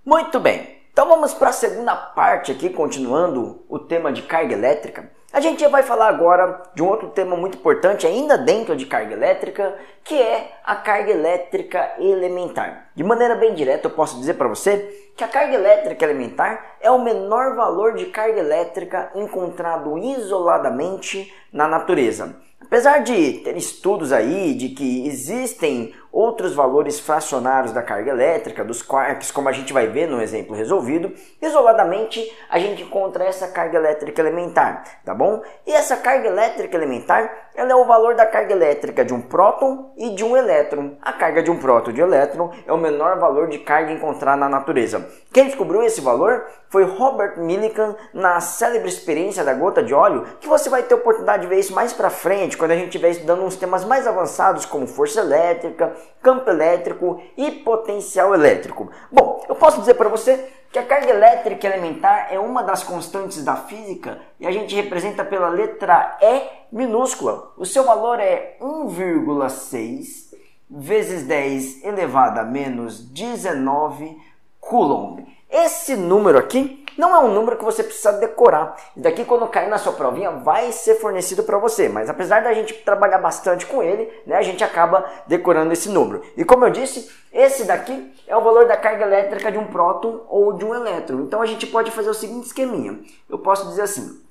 Muito bem, então vamos para a segunda parte aqui, continuando o tema de carga elétrica. A gente vai falar agora de um outro tema muito importante, ainda dentro de carga elétrica, que é a carga elétrica elementar. De maneira bem direta, eu posso dizer para você que a carga elétrica elementar é o menor valor de carga elétrica encontrado isoladamente na natureza. Apesar de ter estudos aí de que existem outros valores fracionários da carga elétrica, dos quarks, como a gente vai ver no exemplo resolvido, isoladamente a gente encontra essa carga elétrica elementar, tá bom? E essa carga elétrica elementar, ela é o valor da carga elétrica de um próton e de um elétron. A carga de um próton e de um elétron é o menor valor de carga encontrada na natureza. Quem descobriu esse valor foi Robert Millikan na célebre experiência da gota de óleo, que você vai ter oportunidade de ver isso mais pra frente, quando a gente estiver estudando uns temas mais avançados como força elétrica, campo elétrico e potencial elétrico. Bom, eu posso dizer para você que a carga elétrica elementar é uma das constantes da física e a gente representa pela letra E minúscula. O seu valor é 1,6 vezes 10 elevado a menos 19 Coulomb. Esse número aqui não é um número que você precisa decorar. E daqui, quando cair na sua provinha, vai ser fornecido para você. Mas apesar da gente trabalhar bastante com ele, né, a gente acaba decorando esse número. E como eu disse, esse daqui é o valor da carga elétrica de um próton ou de um elétron. Então a gente pode fazer o seguinte esqueminha. Eu posso dizer assim,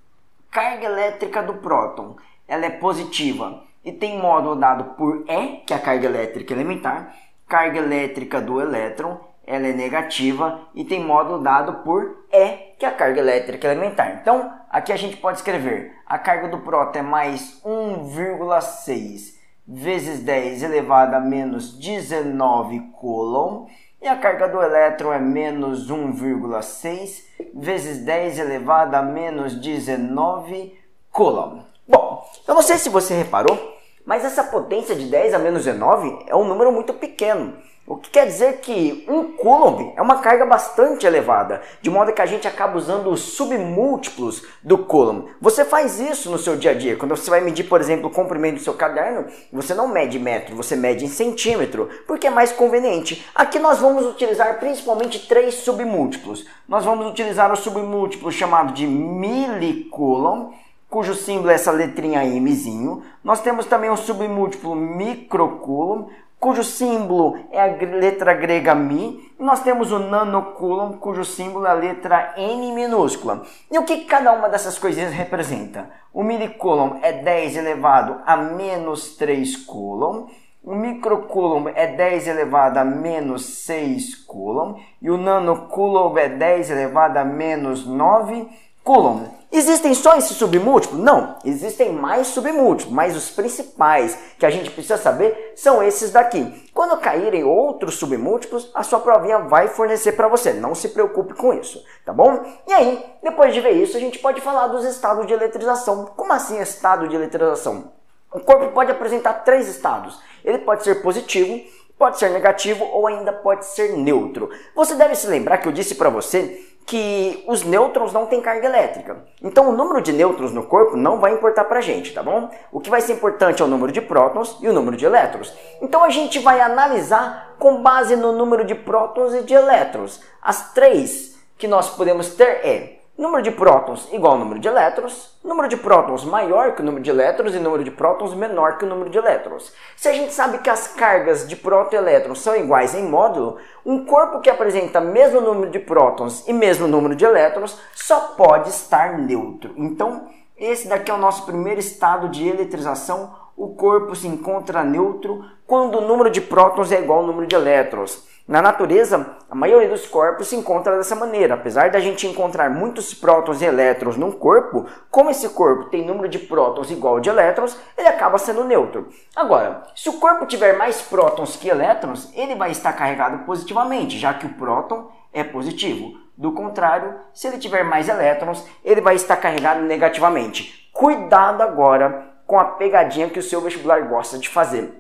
carga elétrica do próton, ela é positiva e tem módulo dado por E, que é a carga elétrica elementar. Carga elétrica do elétron, ela é negativa e tem módulo dado por E, que é a carga elétrica elementar. Então, aqui a gente pode escrever, a carga do próton é mais 1,6 vezes 10 elevado a menos 19 Coulomb, e a carga do elétron é menos 1,6 vezes 10 elevado a menos 19 Coulomb. Bom, eu não sei se você reparou, mas essa potência de 10 a menos 19 é um número muito pequeno. O que quer dizer que 1 Coulomb é uma carga bastante elevada, de modo que a gente acaba usando os submúltiplos do Coulomb. Você faz isso no seu dia a dia. Quando você vai medir, por exemplo, o comprimento do seu caderno, você não mede em metro, você mede em centímetro, porque é mais conveniente. Aqui nós vamos utilizar principalmente 3 submúltiplos. Nós vamos utilizar o submúltiplo chamado de milicoulomb, cujo símbolo é essa letrinha Mzinho. Nós temos também o submúltiplo microcoulomb, cujo símbolo é a letra grega Mi. E nós temos o nanocoulomb, cujo símbolo é a letra N minúscula. E o que cada uma dessas coisinhas representa? O milicoulomb é 10 elevado a menos 3 coulomb. O microcoulomb é 10 elevado a menos 6 coulomb. E o nanocoulomb é 10 elevado a menos 9 coulomb. Existem só esses submúltiplos? Não, existem mais submúltiplos, mas os principais que a gente precisa saber são esses daqui. Quando caírem outros submúltiplos, a sua provinha vai fornecer para você, não se preocupe com isso, tá bom? E aí, depois de ver isso, a gente pode falar dos estados de eletrização. Como assim estado de eletrização? O corpo pode apresentar 3 estados. Ele pode ser positivo, pode ser negativo ou ainda pode ser neutro. Você deve se lembrar que eu disse para você que os nêutrons não têm carga elétrica. Então o número de nêutrons no corpo não vai importar pra gente, tá bom? O que vai ser importante é o número de prótons e o número de elétrons. Então a gente vai analisar com base no número de prótons e de elétrons. As 3 que nós podemos ter é número de prótons igual ao número de elétrons, número de prótons maior que o número de elétrons e número de prótons menor que o número de elétrons. Se a gente sabe que as cargas de próton e elétrons são iguais em módulo, um corpo que apresenta mesmo número de prótons e mesmo número de elétrons só pode estar neutro. Então, esse daqui é o nosso primeiro estado de eletrização. O corpo se encontra neutro quando o número de prótons é igual ao número de elétrons. Na natureza, a maioria dos corpos se encontra dessa maneira. Apesar da gente encontrar muitos prótons e elétrons num corpo, como esse corpo tem número de prótons igual ao de elétrons, ele acaba sendo neutro. Agora, se o corpo tiver mais prótons que elétrons, ele vai estar carregado positivamente, já que o próton é positivo. Do contrário, se ele tiver mais elétrons, ele vai estar carregado negativamente. Cuidado agora com a pegadinha que o seu vestibular gosta de fazer.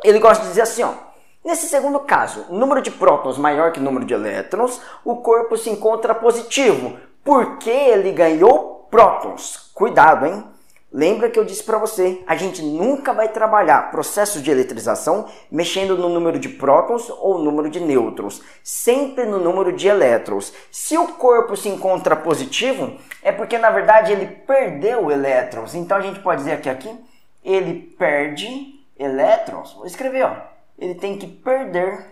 Ele gosta de dizer assim, ó. Nesse segundo caso, o número de prótons maior que o número de elétrons, o corpo se encontra positivo, porque ele ganhou prótons. Cuidado, hein? Lembra que eu disse para você, a gente nunca vai trabalhar processos de eletrização mexendo no número de prótons ou número de nêutrons, sempre no número de elétrons. Se o corpo se encontra positivo, é porque na verdade ele perdeu elétrons. Então a gente pode dizer aqui, ele perde elétrons. Vou escrever, ó. Ele tem que perder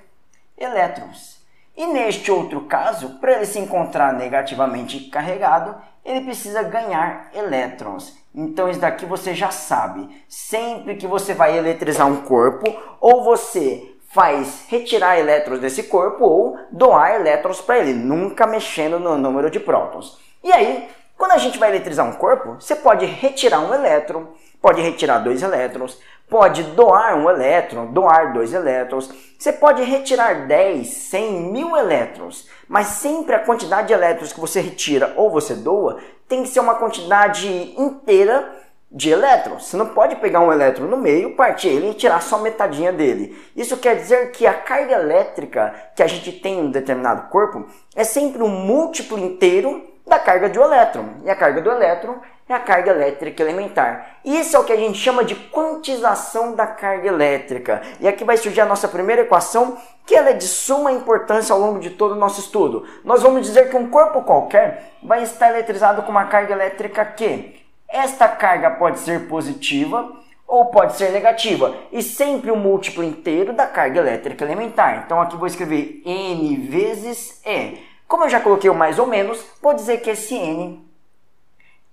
elétrons. E neste outro caso, para ele se encontrar negativamente carregado, ele precisa ganhar elétrons. Então isso daqui você já sabe. Sempre que você vai eletrizar um corpo, ou você faz retirar elétrons desse corpo, ou doar elétrons para ele, nunca mexendo no número de prótons. E aí, quando a gente vai eletrizar um corpo, você pode retirar um elétron, pode retirar 2 elétrons, pode doar um elétron, doar 2 elétrons, você pode retirar 10, 100, 1000 elétrons, mas sempre a quantidade de elétrons que você retira ou você doa tem que ser uma quantidade inteira de elétrons. Você não pode pegar um elétron no meio, partir ele e tirar só metadinha dele. Isso quer dizer que a carga elétrica que a gente tem em um determinado corpo é sempre um múltiplo inteiro da carga de um elétron. E a carga do elétron é a carga elétrica elementar. Isso é o que a gente chama de quantização da carga elétrica. E aqui vai surgir a nossa primeira equação, que ela é de suma importância ao longo de todo o nosso estudo. Nós vamos dizer que um corpo qualquer vai estar eletrizado com uma carga elétrica Q. Esta carga pode ser positiva ou pode ser negativa. E sempre o múltiplo inteiro da carga elétrica elementar. Então aqui vou escrever N vezes E. Como eu já coloquei o mais ou menos, vou dizer que esse N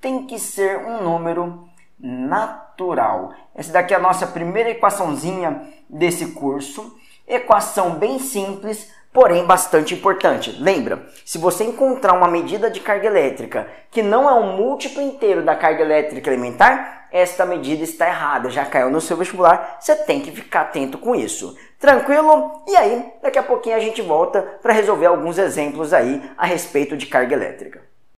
tem que ser um número natural. Essa daqui é a nossa primeira equaçãozinha desse curso. Equação bem simples, porém bastante importante. Lembra, se você encontrar uma medida de carga elétrica que não é um múltiplo inteiro da carga elétrica elementar, esta medida está errada, já caiu no seu vestibular, você tem que ficar atento com isso. Tranquilo? E aí, daqui a pouquinho a gente volta para resolver alguns exemplos aí a respeito de carga elétrica.